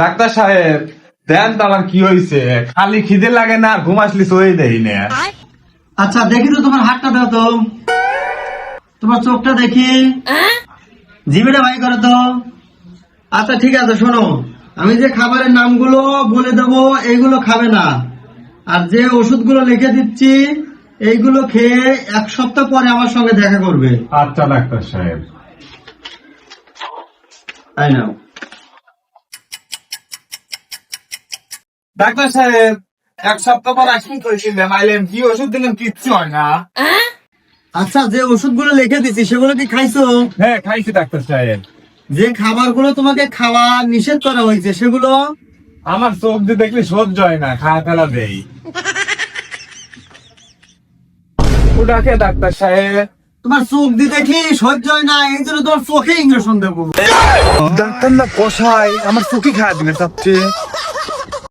Doctor সাহেব দেন তো আমার কি হয়েছে, খালি খিদে লাগে না, ঘুম আসলি সই দেই না। আচ্ছা দেখি তো তোমার হাতটা দাও তো, তোমার চোখটা দেখি, জিভেটা ভাই করো তো। আচ্ছা ঠিক আছে, শোনো, আমি যে খাবারের নামগুলো বলে দেবো এইগুলো খাবে না, আর যে ওষুধগুলো লিখে দিচ্ছি এইগুলো খেয়ে 1 সপ্তাহ পরে আমার সঙ্গে দেখা করবে। আচ্ছা ডাক্তার সাহেব। তাই নাও। ডাক্তার সাহেব 1 সপ্তাহ পর আসবেন কইছিলেন, আইলেন কি ওষুধ দিলেন, কিচ্ছু হয় না। আচ্ছা যে ওষুধগুলো লিখে দিচ্ছি সেগুলো কি খাইছো? হ্যাঁ খাইছি ডাক্তার সাহেব। যে খাবারগুলো তোমাকে খাওয়া নিষেধ করা হয়েছে সেগুলো? আমার চোখ দিয়ে দেখলে সহ্য হয় না, খাওয়া ফেলা দেই। ওটাকে ডাক্তার সাহেব। তোমার চোখ দিয়ে দেখি সহ্য হয় না, এই জন্য তোমার চোখে ইঞ্জেকশন দেবো। ডাক্তার না কষাই আমার চোখে খাওয়া দিলে চাচ্ছে।